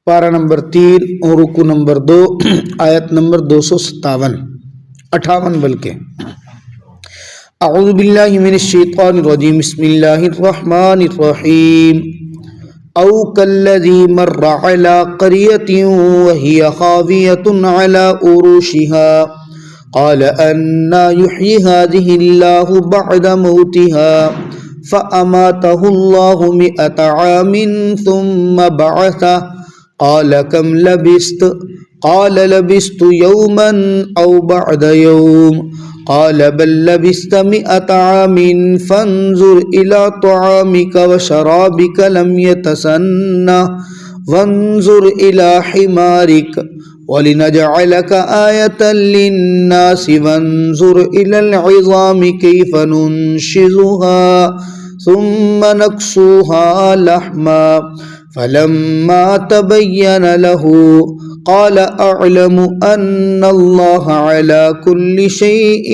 پارہ نمبر 3 اور رکو نمبر 2 آیت نمبر 258 بلکہ اعوذ باللہ من الشیطان الرجیم بسم اللہ الرحمن الرحیم او کالذی مر علی قریۃ وہی خاویۃ علی عروشها قال انا یحیی هذه اللہ بعد موتها فاماته اللہ 100 عام ثم بعثه قال كم لبست قال لبست يوما أو بعد يوم قال بل لبست 100 عام فانظر إلى طعامك وشرابك لم يتسنه وانظر إلى حمارك ولنجعلك آية للناس وانظر إلى العظام كيف ننشزها ثم نكسوها لحما فلما تبين له قال اعلم ان اللہ علی کل شیء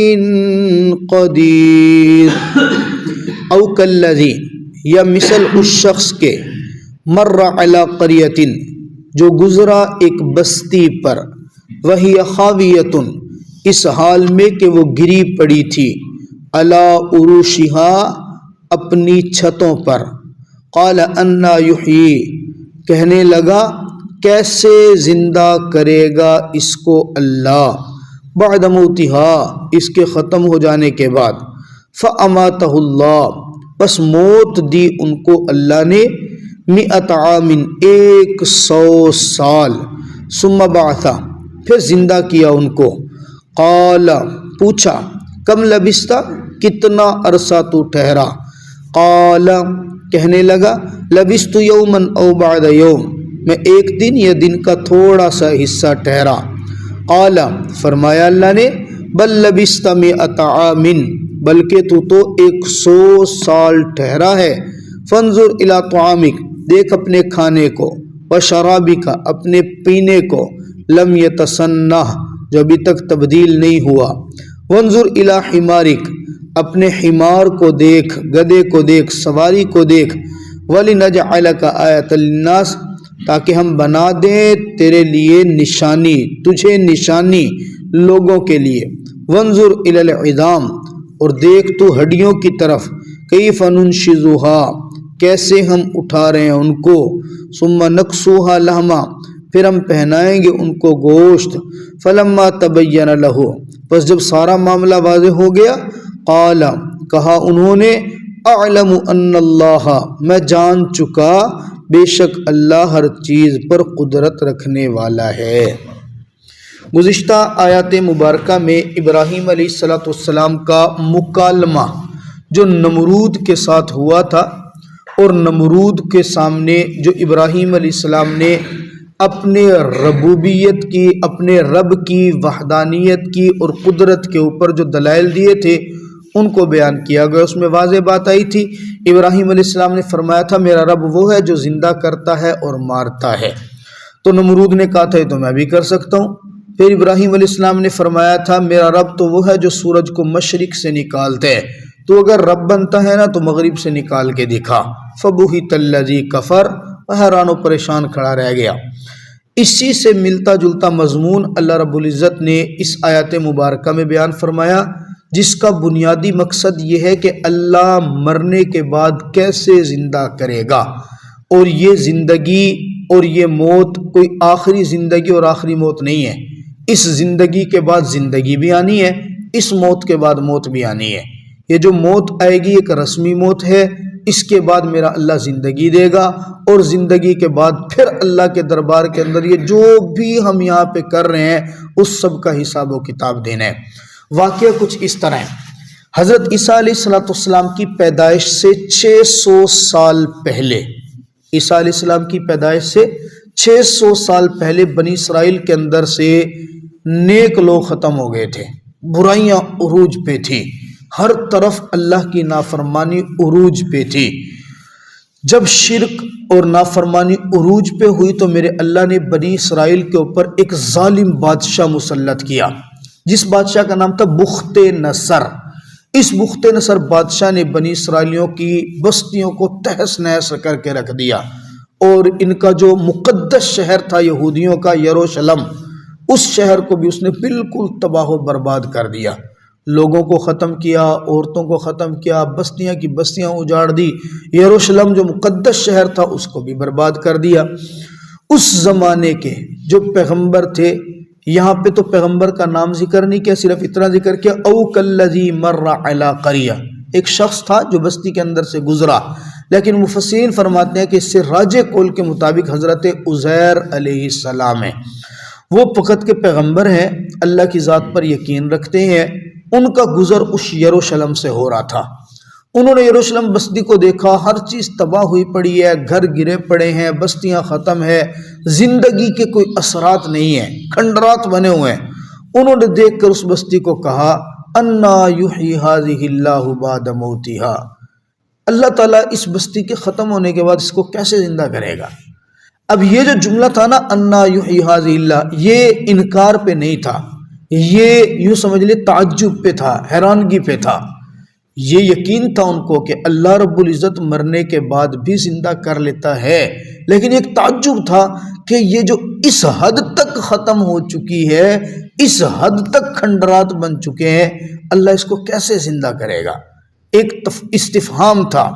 قدیر او کالذی یا مثل اس شخص کے مر علی قریۃ جو گزرا ایک بستی پر وہی خاویۃ اس حال میں کہ وہ گری پڑی تھی علی عروشها اپنی چھتوں پر قال انا یحیی کہنے لگا کیسے زندہ کرے گا اس کو اللہ بعد موتها اس کے ختم ہو جانے کے بعد فاماتہ اللہ بس موت دی ان کو اللہ نے 100 عام 100 سال ثم بعثا پھر زندہ کیا ان کو قال پوچھا کم لبستا کتنا عرصہ تو ٹھہرا قال کہنے لگا لبست یوما او بعد یوم میں ایک دن یا دن کا تھوڑا سا حصہ ٹھہرا قال فرمایا اللہ نے بل لبست 100 عام بلکہ تو 100 سال ٹھہرا ہے فانظر الی طعامک دیکھ اپنے کھانے کو وشرابک اپنے پینے کو لم یتسنہ جو ابھی تک تبدیل نہیں ہوا وانظر الی حمارک اپنے حمار کو دیکھ گدے کو دیکھ سواری کو دیکھ وَلِنَجْعَلَكَ آیَةً لِلنَّاسِ تاکہ ہم بنا دیں تیرے لیے نشانی تجھے نشانی لوگوں کے لیے وَانظُرْ إِلَى الْعِظَامِ اور دیکھ تو ہڈیوں کی طرف كَيْفَ نُنشِزُهَا کیسے ہم اٹھا رہے ہیں ان کو ثُمَّ نَكْسُوهَا لَحْمًا پھر ہم پہنائیں گے ان کو گوشت فَلَمَّا تَبَيَّنَ لَهُ پس جب سارا معاملہ واضح ہو گیا قال کہا انہوں نے اعلم ان اللہ میں جان چکا بے شک اللہ ہر چیز پر قدرت رکھنے والا ہے۔ گزشتہ آیات مبارکہ میں ابراہیم علیہ السلام کا مکالمہ جو نمرود کے ساتھ ہوا تھا اور نمرود کے سامنے جو ابراہیم علیہ السلام نے اپنے ربوبیت کی اپنے رب کی وحدانیت کی اور قدرت کے اوپر جو دلائل دیے تھے ان کو بیان کیا گیا۔ اس میں واضح بات آئی تھی ابراہیم علیہ السلام نے فرمایا تھا میرا رب وہ ہے جو زندہ کرتا ہے اور مارتا ہے، تو نمرود نے کہا تھا یہ تو میں بھی کر سکتا ہوں۔ پھر ابراہیم علیہ السلام نے فرمایا تھا میرا رب تو وہ ہے جو سورج کو مشرق سے نکالتے ہے، تو اگر رب بنتا ہے نا تو مغرب سے نکال کے دکھا۔ فبہت الذی کفر حیران و پریشان کھڑا رہ گیا۔ اسی سے ملتا جلتا مضمون اللہ رب العزت نے اس آیت مبارکہ میں بیان فرمایا، جس کا بنیادی مقصد یہ ہے کہ اللہ مرنے کے بعد کیسے زندہ کرے گا، اور یہ زندگی اور یہ موت کوئی آخری زندگی اور آخری موت نہیں ہے۔ اس زندگی کے بعد زندگی بھی آنی ہے، اس موت کے بعد موت بھی آنی ہے۔ یہ جو موت آئے گی ایک رسمی موت ہے، اس کے بعد میرا اللہ زندگی دے گا، اور زندگی کے بعد پھر اللہ کے دربار کے اندر یہ جو بھی ہم یہاں پہ کر رہے ہیں اس سب کا حساب و کتاب دینا ہے۔ واقعہ کچھ اس طرح ہے، حضرت عیسیٰ علیہ السلام کی پیدائش سے 600 سال پہلے، عیسیٰ علیہ السلام کی پیدائش سے 600 سال پہلے بنی اسرائیل کے اندر سے نیک لوگ ختم ہو گئے تھے، برائیاں عروج پہ تھی، ہر طرف اللہ کی نافرمانی عروج پہ تھی۔ جب شرک اور نافرمانی عروج پہ ہوئی تو میرے اللہ نے بنی اسرائیل کے اوپر ایک ظالم بادشاہ مسلط کیا، جس بادشاہ کا نام تھا بخت نصر۔ اس بخت نصر بادشاہ نے بنی اسرائیلیوں کی بستیوں کو تہس نہس کر کے رکھ دیا، اور ان کا جو مقدس شہر تھا یہودیوں کا یروشلم، اس شہر کو بھی اس نے بالکل تباہ و برباد کر دیا، لوگوں کو ختم کیا، عورتوں کو ختم کیا، بستیاں کی بستیاں اجاڑ دی، یروشلم جو مقدس شہر تھا اس کو بھی برباد کر دیا۔ اس زمانے کے جو پیغمبر تھے، یہاں پہ تو پیغمبر کا نام ذکر نہیں کیا، صرف اتنا ذکر کیا او کالذی مر علی قریہ، ایک شخص تھا جو بستی کے اندر سے گزرا، لیکن مفسرین فرماتے ہیں کہ اس سے راجح قول کے مطابق حضرت عزیر علیہ السلام ہے، وہ فقط کے پیغمبر ہیں، اللہ کی ذات پر یقین رکھتے ہیں۔ ان کا گزر اس یروشلم سے ہو رہا تھا، انہوں نے یروشلم بستی کو دیکھا، ہر چیز تباہ ہوئی پڑی ہے، گھر گرے پڑے ہیں، بستیاں ختم ہے، زندگی کے کوئی اثرات نہیں ہیں، کھنڈرات بنے ہوئے ہیں۔ انہوں نے دیکھ کر اس بستی کو کہا انا یحیی ھذہ اللہ بعد موتھا، اللہ تعالیٰ اس بستی کے ختم ہونے کے بعد اس کو کیسے زندہ کرے گا؟ اب یہ جو جملہ تھا نا انا یحیی ھذہ اللہ، یہ انکار پہ نہیں تھا، یہ یوں سمجھ لے تعجب پہ تھا، حیرانگی پہ تھا۔ یہ یقین تھا ان کو کہ اللہ رب العزت مرنے کے بعد بھی زندہ کر لیتا ہے، لیکن ایک تعجب تھا کہ یہ جو اس حد تک ختم ہو چکی ہے، اس حد تک کھنڈرات بن چکے ہیں، اللہ اس کو کیسے زندہ کرے گا؟ ایک استفہام تھا۔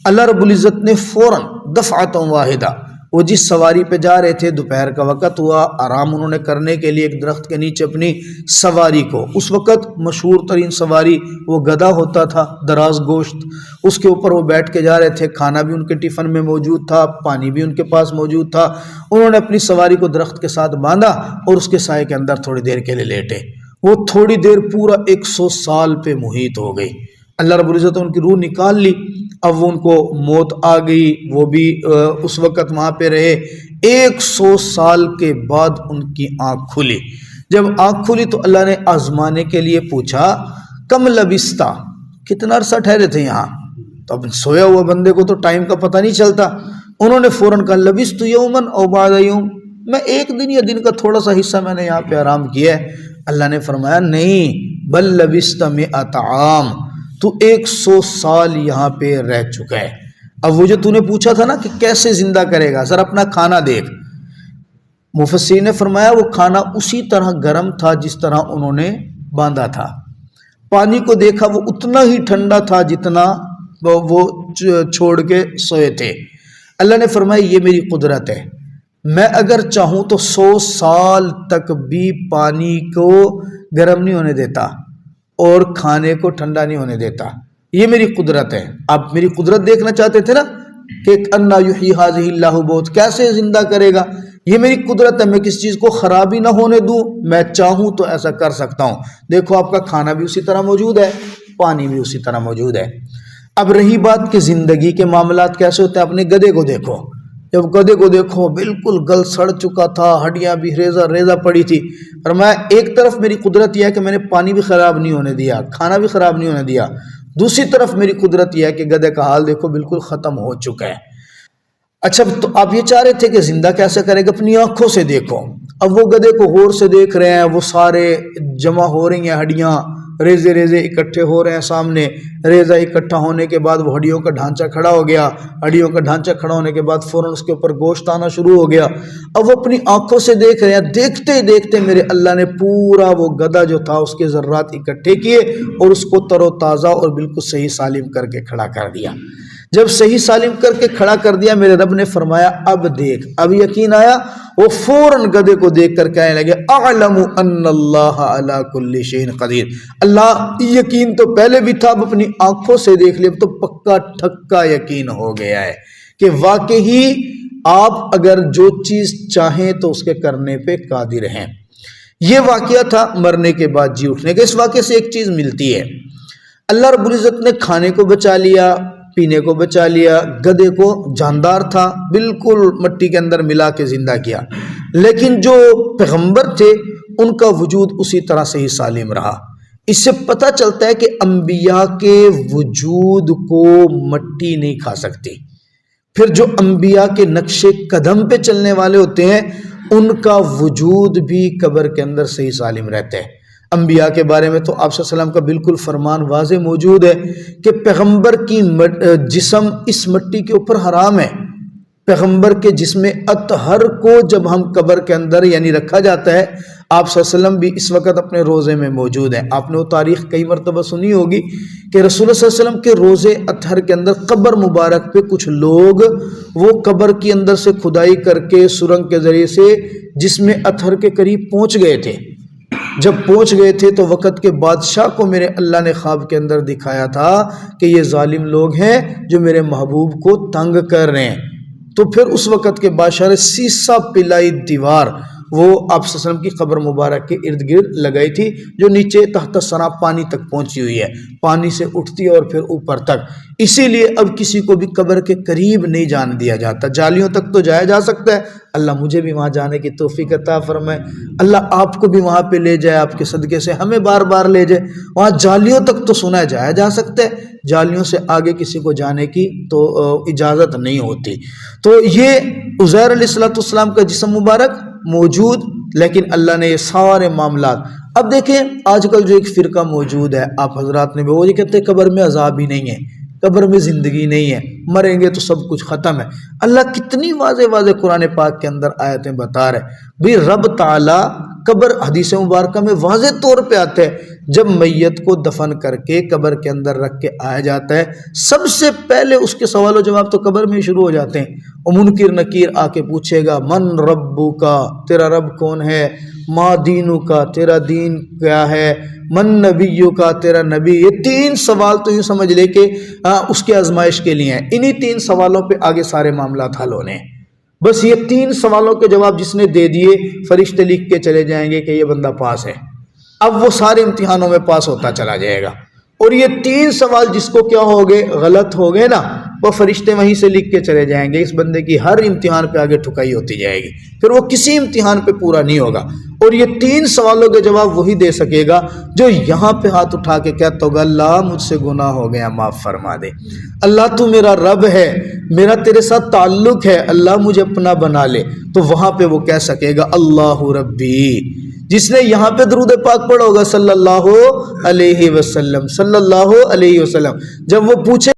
اللہ رب العزت نے فوراً دفعۃ واحدہ، وہ جس سواری پہ جا رہے تھے، دوپہر کا وقت ہوا، آرام انہوں نے کرنے کے لیے ایک درخت کے نیچے اپنی سواری کو، اس وقت مشہور ترین سواری وہ گدھا ہوتا تھا، دراز گوشت، اس کے اوپر وہ بیٹھ کے جا رہے تھے، کھانا بھی ان کے ٹفن میں موجود تھا، پانی بھی ان کے پاس موجود تھا۔ انہوں نے اپنی سواری کو درخت کے ساتھ باندھا اور اس کے سائے کے اندر تھوڑی دیر کے لیے لیٹے، وہ تھوڑی دیر پورا 100 سال پہ محیط ہو گئی۔ اللہ رب العزت نے ان کی روح نکال لی، اب وہ ان کو موت آ گئی، وہ بھی اس وقت وہاں پہ رہے۔ 100 سال کے بعد ان کی آنکھ کھلی، جب آنکھ کھلی تو اللہ نے آزمانے کے لیے پوچھا کم لبستا، کتنا عرصہ ٹھہرے تھے یہاں؟ تو اب سویا ہوا بندے کو تو ٹائم کا پتہ نہیں چلتا، انہوں نے فوراً کہا لبست یومن او بعد یوم، میں ایک دن یا دن کا تھوڑا سا حصہ میں نے یہاں پہ آرام کیا ہے۔ اللہ نے فرمایا نہیں، بل لبست مئۃ عام، تو 100 سال یہاں پہ رہ چکا ہے۔ اب وہ جو تو نے پوچھا تھا نا کہ کیسے زندہ کرے گا، ذرا اپنا کھانا دیکھ۔ مفسرین نے فرمایا وہ کھانا اسی طرح گرم تھا جس طرح انہوں نے باندھا تھا، پانی کو دیکھا وہ اتنا ہی ٹھنڈا تھا جتنا وہ چھوڑ کے سوئے تھے۔ اللہ نے فرمایا یہ میری قدرت ہے، میں اگر چاہوں تو 100 سال تک بھی پانی کو گرم نہیں ہونے دیتا اور کھانے کو ٹھنڈا نہیں ہونے دیتا، یہ میری قدرت ہے۔ آپ میری قدرت دیکھنا چاہتے تھے نا کہ انا یحیی ھذہ اللہ بعد، کیسے زندہ کرے گا؟ یہ میری قدرت ہے، میں کسی چیز کو خرابی نہ ہونے دوں، میں چاہوں تو ایسا کر سکتا ہوں۔ دیکھو آپ کا کھانا بھی اسی طرح موجود ہے، پانی بھی اسی طرح موجود ہے۔ اب رہی بات کہ زندگی کے معاملات کیسے ہوتے ہیں، اپنے گدھے کو دیکھو، جب گدھے کو دیکھو بالکل گل سڑ چکا تھا، ہڈیاں بھی ریزہ ریزہ پڑی تھی، فرمایا ایک طرف میری قدرت یہ ہے کہ میں نے پانی بھی خراب نہیں ہونے دیا، کھانا بھی خراب نہیں ہونے دیا، دوسری طرف میری قدرت یہ ہے کہ گدھے کا حال دیکھو بالکل ختم ہو چکا ہے۔ اچھا تو آپ یہ چاہ رہے تھے کہ زندہ کیسے کرے گا، اپنی آنکھوں سے دیکھو۔ اب وہ گدھے کو غور سے دیکھ رہے ہیں، وہ سارے جمع ہو رہی ہیں ہڈیاں، ریزے ریزے اکٹھے ہو رہے ہیں سامنے، ریزہ اکٹھا ہونے کے بعد وہ ہڈیوں کا ڈھانچہ کھڑا ہو گیا، ہڈیوں کا ڈھانچہ کھڑا ہونے کے بعد فوراً اس کے اوپر گوشت آنا شروع ہو گیا۔ اب وہ اپنی آنکھوں سے دیکھ رہے ہیں، دیکھتے ہی دیکھتے میرے اللہ نے پورا وہ گدھا جو تھا اس کے ذرات اکٹھے کیے اور اس کو تر و تازہ اور بالکل صحیح سالم کر کے کھڑا کر دیا۔ جب صحیح سالم کر کے کھڑا کر دیا، میرے رب نے فرمایا اب دیکھ، اب یقین آیا، وہ فوراً گدھے کو دیکھ کر کہنے لگے اعلم ان اللہ علی کل شیء قدیر، اللہ یقین تو پہلے بھی تھا، اب اپنی آنکھوں سے دیکھ لیا، اب تو پکا ٹھکا یقین ہو گیا ہے کہ واقعی آپ اگر جو چیز چاہیں تو اس کے کرنے پہ قادر ہیں۔ یہ واقعہ تھا مرنے کے بعد جی اٹھنے کا۔ اس واقعے سے ایک چیز ملتی ہے، اللہ رب العزت نے کھانے کو بچا لیا، پینے کو بچا لیا، گدھے کو جاندار تھا بالکل مٹی کے اندر ملا کے زندہ کیا، لیکن جو پیغمبر تھے ان کا وجود اسی طرح سے ہی سالم رہا۔ اس سے پتہ چلتا ہے کہ انبیاء کے وجود کو مٹی نہیں کھا سکتی، پھر جو انبیاء کے نقش قدم پہ چلنے والے ہوتے ہیں ان کا وجود بھی قبر کے اندر صحیح سالم رہتا ہے۔ انبیاء کے بارے میں تو آپ صلی اللہ علیہ وسلم کا بالکل فرمان واضح موجود ہے کہ پیغمبر کی جسم اس مٹی کے اوپر حرام ہے، پیغمبر کے جسم اطہر کو جب ہم قبر کے اندر یعنی رکھا جاتا ہے، آپ صلی اللہ علیہ وسلم بھی اس وقت اپنے روزے میں موجود ہیں. آپ نے وہ تاریخ کئی مرتبہ سنی ہوگی کہ رسول اللہ صلی اللہ علیہ وسلم کے روزے اطہر کے اندر قبر مبارک پہ کچھ لوگ وہ قبر کے اندر سے کھدائی کر کے سرنگ کے ذریعے سے جسم اطہر کے قریب پہنچ گئے تھے. جب پہنچ گئے تھے تو وقت کے بادشاہ کو میرے اللہ نے خواب کے اندر دکھایا تھا کہ یہ ظالم لوگ ہیں جو میرے محبوب کو تنگ کر رہے ہیں. تو پھر اس وقت کے بادشاہ نے سیسا پلائی دیوار وہ آپ صلی اللہ علیہ وسلم کی قبر مبارک کے ارد گرد لگائی تھی، جو نیچے تحت سرا پانی تک پہنچی ہوئی ہے، پانی سے اٹھتی ہے اور پھر اوپر تک. اسی لیے اب کسی کو بھی قبر کے قریب نہیں جان دیا جاتا. جالیوں تک تو جایا جا سکتا ہے، اللہ مجھے بھی وہاں جانے کی توفیق عطا فرمائے، اللہ آپ کو بھی وہاں پہ لے جائے، آپ کے صدقے سے ہمیں بار بار لے جائے. وہاں جالیوں تک تو سنا جایا جا سکتا ہے، جالیوں سے آگے کسی کو جانے کی تو اجازت نہیں ہوتی. تو یہ عزیر علیہ السلام کا جسم مبارک موجود، لیکن اللہ نے یہ سارے معاملات. اب دیکھیں آج کل جو ایک فرقہ موجود ہے آپ حضرات نے بھی، وہ یہ کہتے ہیں قبر میں عذاب ہی نہیں ہے، قبر میں زندگی نہیں ہے، مریں گے تو سب کچھ ختم ہے. اللہ کتنی واضح واضح قرآن پاک کے اندر آیتیں بتا رہے بھی رب تعالی قبر حدیث مبارکہ میں واضح طور پہ آتے ہیں. جب میت کو دفن کر کے قبر کے اندر رکھ کے آیا جاتا ہے، سب سے پہلے اس کے سوال و جواب تو قبر میں شروع ہو جاتے ہیں. اور منکر نکیر آ کے پوچھے گا من ربو کا، تیرا رب کون ہے، ما دینو کا، تیرا دین کیا ہے، من نبیو کا، تیرا نبی. یہ تین سوال تو یوں سمجھ لے کہ اس کے آزمائش کے لیے ہیں. انہی تین سوالوں پہ آگے سارے معاملات حل ہونے ہیں. بس یہ تین سوالوں کے جواب جس نے دے دیے، فرشتے لکھ کے چلے جائیں گے کہ یہ بندہ پاس ہے. اب وہ سارے امتحانوں میں پاس ہوتا چلا جائے گا. اور یہ تین سوال جس کو کیا ہو گئے، غلط ہو گئے نا، وہ فرشتے وہیں سے لکھ کے چلے جائیں گے. اس بندے کی ہر امتحان پہ آگے ٹھکائی ہوتی جائے گی، پھر وہ کسی امتحان پہ پورا نہیں ہوگا. اور یہ تین سوالوں کے جواب وہی دے سکے گا جو یہاں پہ ہاتھ اٹھا کے کہتا ہوگا اللہ مجھ سے گناہ ہو گیا، معاف فرما دے، اللہ تو میرا رب ہے، میرا تیرے ساتھ تعلق ہے، اللہ مجھے اپنا بنا لے. تو وہاں پہ وہ کہہ سکے گا اللہ ربی. جس نے یہاں پہ درود پاک پڑھا ہوگا صلی اللہ علیہ وسلم، صلی اللہ علیہ وسلم، جب وہ پوچھے